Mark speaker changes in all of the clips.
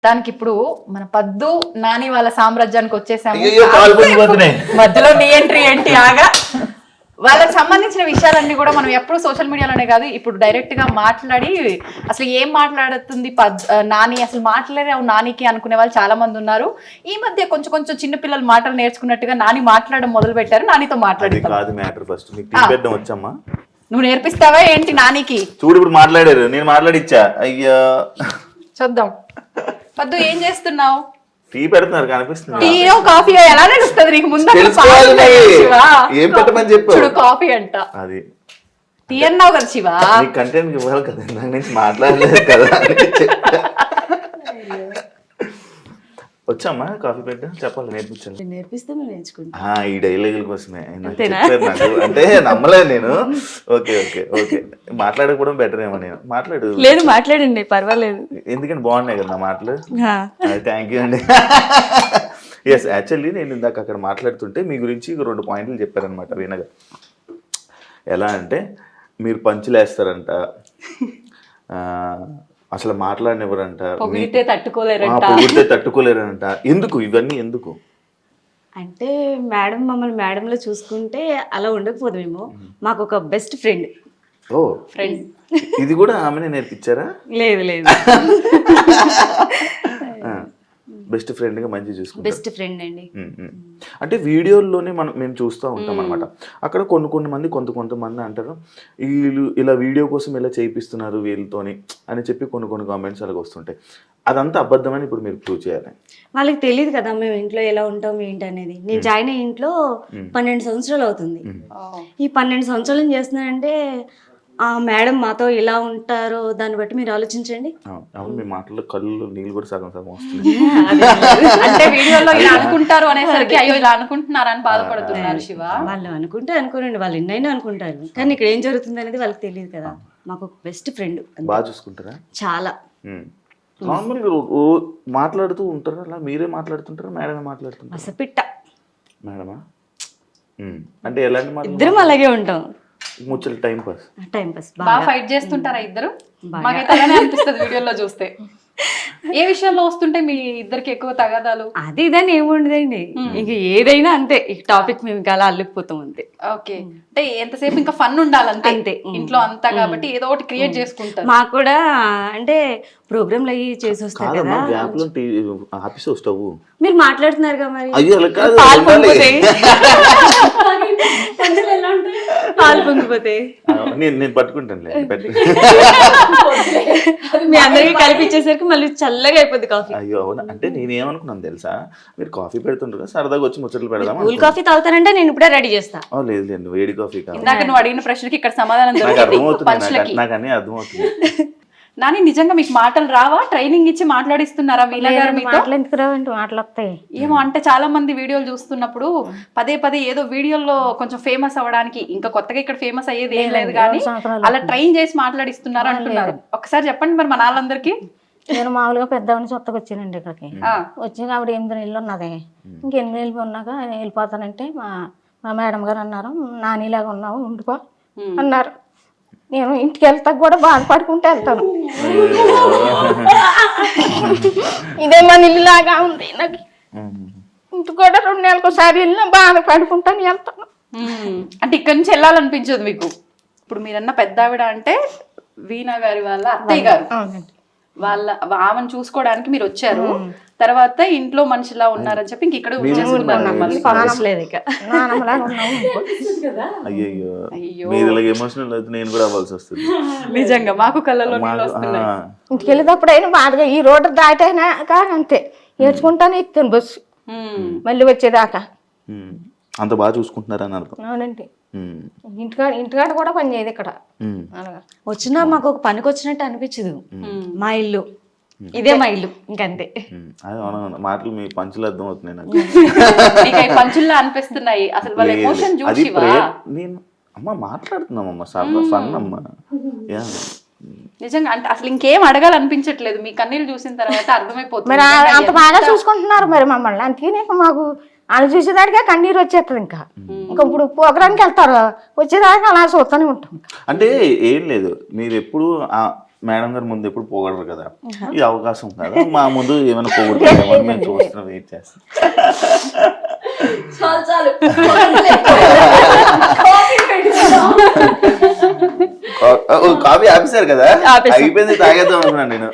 Speaker 1: దానికి ఇప్పుడు మన పద్దు నాని వాళ్ళ సామ్రాజ్యానికి వచ్చేసాము. మధ్యలో నీ ఎంట్రీ ఏంటి ఆగా. వాళ్ళకి సంబంధించిన విషయాలన్నీ కూడా మనం ఎప్పుడు సోషల్ మీడియాలోనే కాదు, ఇప్పుడు డైరెక్ట్ గా మాట్లాడి అసలు ఏం మాట్లాడుతుంది నాని, అసలు మాట్లాడావు నానికి అనుకునే వాళ్ళు చాలా మంది ఉన్నారు. ఈ మధ్య కొంచెం కొంచెం చిన్న పిల్లలు మాటలు నేర్చుకున్నట్టుగా నాని మాట్లాడడం మొదలు పెట్టారు. నానితో మాట్లాడి నువ్వు నేర్పిస్తావా ఏంటి నానికి?
Speaker 2: చూడు ఇప్పుడు మాట్లాడారు, నేను మాట్లాడిచ్చా. అయ్యా
Speaker 1: చూద్దాం. పద్దు ఏం చేస్తున్నావు?
Speaker 2: టీ పెడుతున్నారు కనిపిస్తుంది.
Speaker 1: టీ కాఫీ ఎలా నడుస్తుంది నీకు? ముందు
Speaker 2: ఏం పెట్టమని చెప్పు.
Speaker 1: చూడు కాఫీ అంట,
Speaker 2: అది
Speaker 1: టీ అన్నావు కదా శివ.
Speaker 2: కంటెంట్ ఇవ్వాలి కదా, నాకు నుంచి మాట్లాడలేదు కదా. వచ్చామ్మా కాఫీ పెట్ట చెప్పాలి, నేర్పించాలి.
Speaker 3: నేర్పిస్తే నేర్చుకుంటా.
Speaker 2: ఈ డైలాగుల కోసమే అంటే నమ్మలేదు నేను. ఓకే ఓకే ఓకే, మాట్లాడకపోవడం బెటర్ ఏమో. నేను మాట్లాడు.
Speaker 3: లేదు మాట్లాడండి, పర్వాలేదు.
Speaker 2: ఎందుకంటే బాగున్నాయి కదా నా మాటలు. థ్యాంక్ యూ అండి. ఎస్, యాక్చువల్లీ నేను ఇందాక అక్కడ మాట్లాడుతుంటే మీ గురించి 2 పాయింట్లు చెప్పారనమాట వీణగా. ఎలా అంటే మీరు పంచులేస్తారంట, అసలు మాట్లాడినెవరంట,
Speaker 1: పొగిడితే
Speaker 2: తట్టుకోలేరంట. ఎందుకు ఇవన్నీ ఎందుకు
Speaker 3: అంటే మేడం మమ్మల్ని మేడంలో చూసుకుంటే అలా ఉండకపోదేమో. మాకు ఒక బెస్ట్ ఫ్రెండ్.
Speaker 2: ఓ ఫ్రెండ్, ఇది కూడా ఆమెనే నేర్పించారా?
Speaker 3: లేదు లేదు,
Speaker 2: బెస్ట్ ఫ్రెండ్ గా మంచి చూసుకుంటారు.
Speaker 3: బెస్ట్ ఫ్రెండ్ అండి.
Speaker 2: అంటే వీడియోల్లోనే మేము చూస్తూ ఉంటాం అనమాట. అక్కడ కొంతమంది కొంతమంది అంటారు వీళ్ళు ఇలా వీడియో కోసం ఇలా చేయిస్తున్నారు వీళ్ళతోని అని చెప్పి కొన్ని కామెంట్స్ అలాగ వస్తుంటాయి. అదంతా అబద్ధమని ఇప్పుడు మీరు ప్రూవ్ చేయాలి.
Speaker 3: వాళ్ళకి తెలియదు కదా మేము ఇంట్లో ఎలా ఉంటాం ఏంటి అనేది. నేను జాయిన్ అయ్యే ఇంట్లో 12 సంవత్సరాలు అవుతుంది. ఈ 12 సంవత్సరాలు ఏం చేస్తున్నానంటే మేడం మాతో ఇలా ఉంటారో దాన్ని బట్టి మీరు ఆలోచించండి.
Speaker 2: అవును, మీ మాటల్లో కళ్ళు నీళ్ళు కూడా సగం వస్తుంది.
Speaker 1: అంటే వీడియోలో ఇలా అనుకుంటారు అనేసరికి అయ్యో ఇలా అనుకుంటున్నారు అని బాధపడుతున్నారు శివ.
Speaker 3: వాళ్ళు అనుకుంటే అనుకోనండి, వాళ్ళు ఎన్నైనా అనుకుంటారు, కానీ ఇక్కడ ఏం జరుగుతుంది అనేది వాళ్ళకి తెలియదు కదా. మాకు ఒక బెస్ట్ ఫ్రెండ్.
Speaker 2: బాగా చూసుకుంటారా?
Speaker 3: చాలా.
Speaker 2: నార్మల్ మాట్లాడుతూ ఉంటారా? అలా మీరే మాట్లాడుతుంటారా, మేడమే మాట్లాడుతుంటారా?
Speaker 3: అసపిట్ట
Speaker 2: మేడమా? అంటే ఎలాంటి మాట?
Speaker 3: ఇద్దరం అలాగే ఉంటాం.
Speaker 2: ముచ్చలు టైం పాస్.
Speaker 1: బాగా ఫైట్ చేస్తుంటారా ఇద్దరు? మాకైతే అలానే అనిపిస్తుంది వీడియోలో చూస్తే. ఏ విషయంలో వస్తుంటే మీ ఇద్దరికి ఎక్కువ తగాదాలు?
Speaker 3: అది ఇదని ఏముండదండి, ఇంక ఏదైనా అంతే. ఈ టాపిక్ మేము ఇంకా అలా అల్లుకుపోతాం అంతే.
Speaker 1: ఓకే, అంటే ఎంతసేపు ఇంకా ఫన్ ఉండాలంతే అంతే ఇంట్లో అంతా, కాబట్టి ఏదో ఒకటి క్రియేట్ చేసుకుంటారు.
Speaker 3: మాకు కూడా అంటే ప్రోగ్రాంలు అయ్యి చేసి వస్తారు కదా. మీరు మాట్లాడుతున్నారు కదా, మరి పాలు పొంగిపోతాయి.
Speaker 2: నేను పట్టుకుంటాను.
Speaker 3: మీ అందరికి కలిపిచ్చేసరికి మళ్ళీ చల్లగా అయిపోద్ది కాఫీ.
Speaker 2: అయ్యో అవునా? అంటే నేనేమనుకున్నాను తెలుసా, మీరు కాఫీ పెడుతుంటారు సరదాగా వచ్చి ముచ్చట్లు పెడదాం.
Speaker 3: కూల్ కాఫీ తాగుతానంటే నేను ఇప్పుడే రెడీ చేస్తా.
Speaker 2: లేదు లేదు, వేడి కాఫీ కాదు.
Speaker 1: ఇందాక నువ్వు అడిగిన ప్రశ్నకి ఇక్కడ సమాధానం
Speaker 2: అర్థమవుతుంది, నాకు అన్నీ అర్థమవుతుంది.
Speaker 1: నాని నిజంగా మీకు మాటలు రావా? ట్రైనింగ్ ఇచ్చి మాట్లాడిస్తున్నారా వీణ గారు మీతో?
Speaker 3: మాట్లాడతాయి
Speaker 1: ఏమో, అంటే చాలా మంది వీడియోలు చూస్తున్నప్పుడు పదే ఏదో వీడియోలో కొంచెం ఫేమస్ అవ్వడానికి, ఇంకా కొత్తగా ఇక్కడ ఫేమస్ అయ్యేది ఏం లేదు కానీ అలా ట్రైన్ చేసి మాట్లాడిస్తున్నారు అంటున్నారు. ఒకసారి చెప్పండి మరి మన వాళ్ళందరికీ.
Speaker 4: నేను మామూలుగా పెద్దవాడిని కొత్తగా వచ్చానండి ఇక్కడికి. వచ్చి ఆవిడ 8 నెలలు ఉన్నది. ఇంక 8 నెలలు ఉన్నాక వెళ్ళిపోతానంటే మా మేడం గారు అన్నారు, నానిలాగా ఉన్నావు ఉండిపో అన్నారు. నేను ఇంటికి వెళ్తా కూడా బాధపడుకుంటూ వెళ్తాను. ఇదే మన ఇల్లులాగా ఉంది నాకు. ఇంటి కూడా 2 నెలలకు ఒకసారి వెళ్ళినా బాధపడుకుంటాను వెళ్తాను.
Speaker 1: అంటే ఇక్కడ నుంచి వెళ్ళాలనిపించదు మీకు? ఇప్పుడు మీరన్న పెద్ద ఆవిడ అంటే వీణ గారి వాళ్ళ అత్తయ్య గారు, ఆమెను చూసుకోవడానికి మీరు వచ్చారు. తర్వాత ఇంట్లో మనిషిలా ఉన్నారని చెప్పి ఇంక ఇక్కడ నిజంగా మాకు కళ్ళలో
Speaker 4: ఇంటికి వెళ్ళేటప్పుడు అయినా బాధగా ఈ రోడ్డు దాటైనా కానీ అంతే ఏడ్చుకుంటానే ఎత్తాను బస్సు మళ్ళీ వచ్చేదాకా.
Speaker 2: అంత బాగా చూసుకుంటున్నారని అర్థం.
Speaker 4: అవునండి, ఇంటికాడ కూడా పని చేయదు ఇక్కడ.
Speaker 3: వచ్చినా మాకు ఒక పనికి వచ్చినట్టు అనిపించదు. మా ఇల్లు ఇదే మా ఇల్లు, ఇంకంతే.
Speaker 2: మాటలు మీ పంచులు అర్థం అవుతున్నాయి నాకు.
Speaker 1: పంచుల్లో అనిపిస్తున్నాయి అసలు వాళ్ళ ఎమోషన్ చూసి.
Speaker 2: నేను అమ్మ మాట్లాడుతున్నామమ్మా, ఫన్ అమ్మా.
Speaker 1: నిజంగా అంటే అసలు ఇంకేం అడగాలనిపించట్లేదు మీ కన్నీళ్ళు చూసిన తర్వాత అర్థమైపోతుంది.
Speaker 4: మరి అంత బాగా చూసుకుంటున్నారు మరి మమ్మల్ని. అందుకనే మాకు వాళ్ళు చూసేదానికే కన్నీరు వచ్చేస్తుంది. ఇంకా ఇప్పుడు ప్రోగ్రామ్కి వెళ్తారు, వచ్చేదాకా అలా చూస్తూనే ఉంటాం.
Speaker 2: అంటే ఏం లేదు, మీరు ఎప్పుడు మేడం గారు ముందు ఎప్పుడు పోగలరు కదా, ఈ అవకాశం కదా మా ముందు ఏమైనా పోగొడుతుందేమో అని మేము చూస్తున్నాం, వెయిట్ చేస్తాం.
Speaker 5: చాలు
Speaker 2: కాఫీ ఆపేశారు కదా, అయిపోయింది తాగేద్దాం అనుకున్నాను నేను.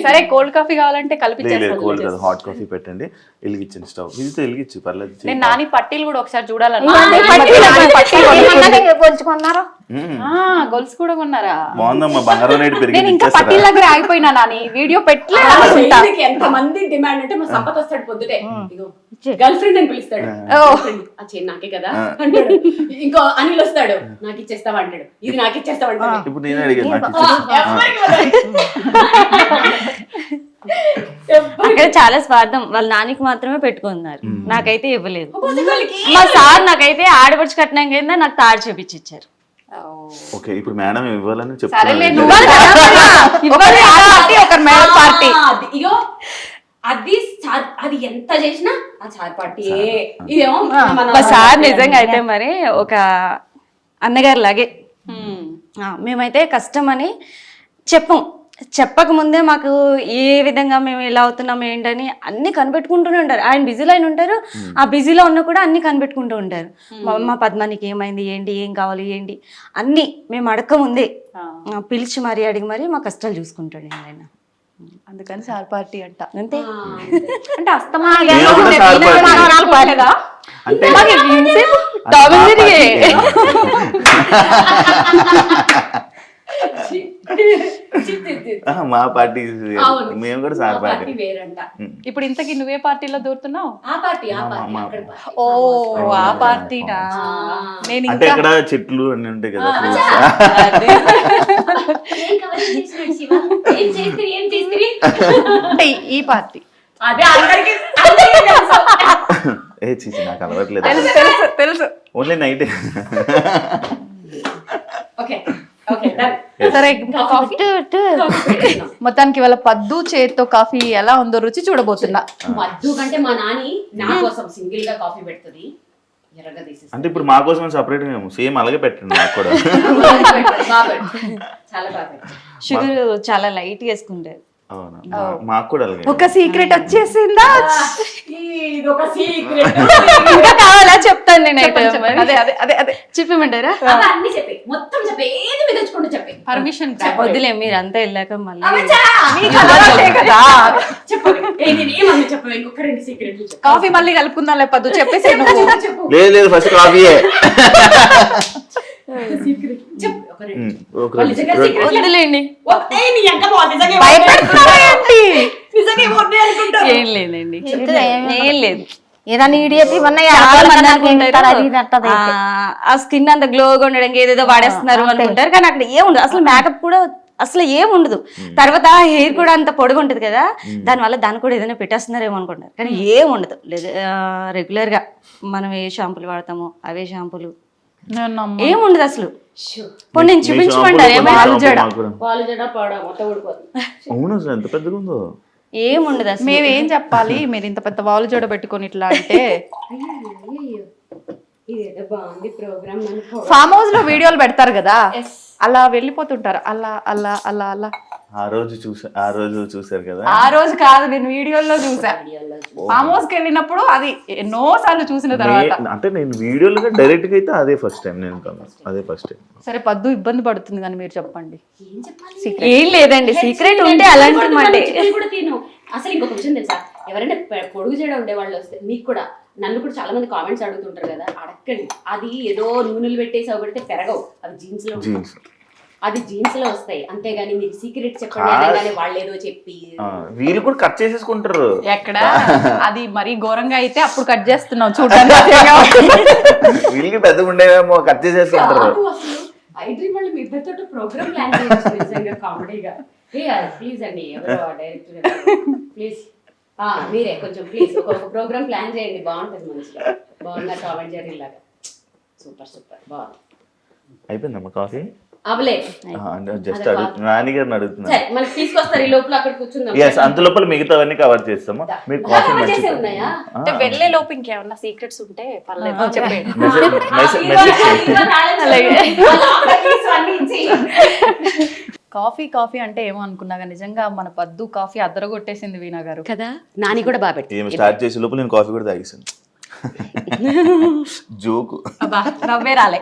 Speaker 1: సరే కోల్డ్ కాఫీ కావాలంటే కలిపి
Speaker 2: లేదు కోల్డ్ కదా, హాట్ కాఫీ పెట్టండి, వెలిగించండి స్టవ్, ఇది వెలిగించి పర్లేదు.
Speaker 1: నేను నాని పట్టీలు కూడా ఒకసారి చూడాలను.
Speaker 4: కొలుచుకున్నారు
Speaker 1: గొలుసు కూడా కొన్నారా?
Speaker 2: బాగుందమ్మా, బంగారం రేటు పెరిగి
Speaker 1: నేను ఇంకా పట్టీల దగ్గర ఆగిపోయినా నాని, వీడియో పెట్టలేదు.
Speaker 5: ఎంత మంది డిమాండ్ అంటే మా సంపత్ వస్తాడు పొద్దుటే, గర్ల్ ఫ్రెండ్ అని పిలుస్తాడు, ఆ చైన్ నాకే కదా అంటాడు. ఇంకో అనిల్ వస్తాడు, నాకు ఇచ్చేస్తావా అంటాడు, ఇది నాకు ఇచ్చేస్తావా అంటాడు.
Speaker 2: ఇప్పుడు నేనే అడిగాను నాకు
Speaker 3: అక్కడ చాలా స్వార్థం, వాళ్ళ నానికి మాత్రమే పెట్టుకున్నారు, నాకైతే ఇవ్వలేదు. మా సార్ నాకైతే ఆడపడుచు కట్నం కింద నాకు తాడు చేపించి ఇచ్చారు.
Speaker 2: ఓకే, ఇప్పుడు మేడం ఇవ్వాలని
Speaker 1: సరేలే,
Speaker 2: చెప్తాను.
Speaker 1: ఒక మేడం పార్టీ
Speaker 5: ఇగో అది అది ఎంత చేసినా ఆ చార్ పార్టీ ఇదేమో
Speaker 3: మా సార్ నిజంగా అయితే మరి ఒక అన్నగారు లాగే. మేమైతే కష్టం అని చెప్పక ముందే మాకు ఏ విధంగా మేము ఎలా అవుతున్నాం ఏంటని అన్ని కనిపెట్టుకుంటూనే ఉంటారు. ఆయన బిజీలో ఆయన ఉంటారు, ఆ బిజీలో ఉన్న కూడా అన్ని కనిపెట్టుకుంటూ ఉంటారు. మా పద్మానికి ఏమైంది, ఏంటి, ఏం కావాలి, ఏంటి అన్ని మేము అడక్క ముందే పిలిచి మరీ అడిగి మరీ మా కష్టాలు చూసుకుంటాడు ఆయన.
Speaker 1: అందుకని సార్ పార్టీ అంట.
Speaker 3: అంతే
Speaker 1: అంటే అస్తమా
Speaker 2: మా పార్టీ మేము కూడా సార్ పార్టీ.
Speaker 1: ఇప్పుడు ఇంతకీ నువ్వే పార్టీలో దూరుతున్నావు?
Speaker 5: ఓ
Speaker 1: ఆ పార్టీనా? నేను
Speaker 2: అంటే ఇక్కడ చెట్లు అన్ని ఉంటాయి కదా,
Speaker 1: అంటే ఈ పార్టీ
Speaker 5: అదే
Speaker 2: ఏ చీచి నాకు అలవట్లేదు,
Speaker 1: తెలుసు.
Speaker 2: Only night.
Speaker 1: సరే మొత్తానికి వాళ్ళ పద్దు చేతితో కాఫీ ఎలా ఉందో రుచి చూడబోతున్నా.
Speaker 5: పద్దు కంటే మా నాని నా కోసం సింగిల్ గా కాఫీ పెడుతుంది.
Speaker 2: అంటే ఇప్పుడు మా కోసం సపరేట్ మేము సేమ్ అలాగే పెట్టండి నాకు కూడా.
Speaker 5: చాలా బాగా
Speaker 3: షుగర్ చాలా లైట్ వేసుకుంటారు.
Speaker 2: అవునా, మాకు కూడా అలాగే.
Speaker 1: ఒక సీక్రెట్ వచ్చేసిందా?
Speaker 5: ఇది ఒక సీక్రెట్.
Speaker 3: ఇంకా కావాలా చెప్తాను నేనైతే.
Speaker 1: అదే అదే అదే అదే చెప్పమంటారా?
Speaker 5: అన్ని చెప్పి మొత్తం చెప్పి ఏది మీద తెచ్చుకుంటూ చెప్పి
Speaker 1: పర్మిషన్
Speaker 3: వద్దులే, మీరు అంతా వెళ్ళాక మళ్ళీ
Speaker 5: ఇంకొక రెండు సీక్రెట్లు చెప్పు.
Speaker 1: కాఫీ మళ్ళీ కలుపుకుందాం లే పద్దు, చెప్పేసి
Speaker 5: చెప్పు
Speaker 2: లేదు ఫస్ట్ కాఫీయే.
Speaker 5: సీక్రెట్ చెప్పు. ఒక రెండు
Speaker 3: వద్దులేండి, ఏం లేదండి, ఏం లేదు.
Speaker 4: ఏదైనా ఇడియట్ ఇవన్నీ
Speaker 3: ఆ స్కిన్ అంత గ్లోగా ఉండడానికి ఏదేదో వాడేస్తున్నారు అనుకుంటారు, కానీ అక్కడ ఏముండదు అసలు. మేకప్ కూడా అసలు ఏం ఉండదు. తర్వాత హెయిర్ కూడా అంత పొడుగు ఉంటది కదా, దానివల్ల దాన్ని కూడా ఏదైనా పెట్టేస్తున్నారేమో అనుకుంటారు, కానీ ఏం ఉండదు. రెగ్యులర్ గా మనం ఏ షాంపూలు వాడతామో అవే షాంపూలు, ఏముండదు అసలు. కొన్ని నేను చూపించుకోండి,
Speaker 2: అవును అసలు ఎంత పెద్దగా ఉందో,
Speaker 3: ఏముండదు అసలు.
Speaker 1: మేమేం చెప్పాలి, మీరు ఇంత పెద్ద వాలు జోడ పెట్టుకొని ఇట్లా అంటే. ఫామ్ హౌస్ లో వీడియోలు పెడతారు కదా, అలా వెళ్ళిపోతుంటారు, అలా అలా అలా అలా.
Speaker 2: ఆ రోజు చూసారు కదా.
Speaker 1: ఆ రోజు కాదు, నేను వీడియోలో చూసా. ఫామ్ హౌస్ కి వెళ్ళినప్పుడు అది ఎన్నో సార్లు చూసిన తర్వాత.
Speaker 2: అంటే నేను వీడియోలో డైరెక్ట్ గా అయితే అదే ఫస్ట్ టైం, నేను అదే ఫస్ట్ టైం.
Speaker 1: సరే పద్దు ఇబ్బంది పడుతుంది కానీ మీరు చెప్పండి.
Speaker 3: ఏం లేదండి, సీక్రెట్ ఉంటే అలాంటి మాట.
Speaker 5: అసలు ఇంకొక విషయం తెలుసా, ఎవరైనా పొడుగు చేయడం ఉండే వాళ్ళు వస్తే మీకు కూడా, నన్ను కూడా చాలా మంది కామెంట్స్ అడుగుతుంటారు కదా, అడగండి. అది ఏదో నూనెలు పెట్టేసి అవి పెడితే పెరగవు, అవి జీన్స్ లో అది జీన్స్ లో వస్తాయి, అంతేగాని మీరు సీక్రెట్ చెప్పండి అనగానే వాళ్ళు ఏదో చెప్పి
Speaker 2: వీళ్ళు కూడా కట్ చేసేసుకుంటారు.
Speaker 1: ఎక్కడ అది మరీ ఘోరంగా అయితే అప్పుడు కట్ చేస్తున్నాం చూడడానికి.
Speaker 2: వీళ్ళకి పెద్దగా ఉండేవేమో కట్ చేసేసుకుంటారు.
Speaker 5: ఐ డ్రీమ్ వాళ్ళు మీ ఇద్దరితో ప్రోగ్రామ్ ప్లాన్ చేయొచ్చు నిజంగా కామెడీగా. ప్లీజ్ అండి, ఎవరో డైరెక్టర్ ప్లీజ్ మీరే కొంచెం ప్లీజ్ ఒక ప్రోగ్రామ్ ప్లాన్ చేయండి, బాగుంటుంది మంచిగా. బాగున్నా కామెంట్ జరీ లాగా, సూపర్ సూపర్ బాగుంది.
Speaker 2: అయిపోయిందమ్మా కాఫీ?
Speaker 5: అవలే
Speaker 2: జస్ట్ నాన్నగారిని అడుగుతున్నా.
Speaker 5: మనకి తీసుకొస్తారు ఈ లోపల, అక్కడ కూర్చుందాం.
Speaker 2: అంత లోపల మిగతావన్నీ కవర్ చేస్తాము. మీరు కాఫీ
Speaker 5: ఉన్నాయా
Speaker 1: అంటే వెళ్ళే లోపు ఇంకేమన్నా సీక్రెట్స్ ఉంటే పర్లేదు చెప్పండి.
Speaker 2: మెసేజ్
Speaker 1: కాఫీ కాఫీ అంటే ఏమో అనుకున్నాగా, నిజంగా మన పద్దు కాఫీ అద్దరగొట్టేసింది వీణా గారు.
Speaker 5: కదా, నాని కూడా బాగా పెట్టి
Speaker 2: ఏం స్టార్ట్ చేసే లోపల నేను కాఫీ కూడా తాగేసాను. జోకు.
Speaker 1: అబ్బా నవ్వే రాలే.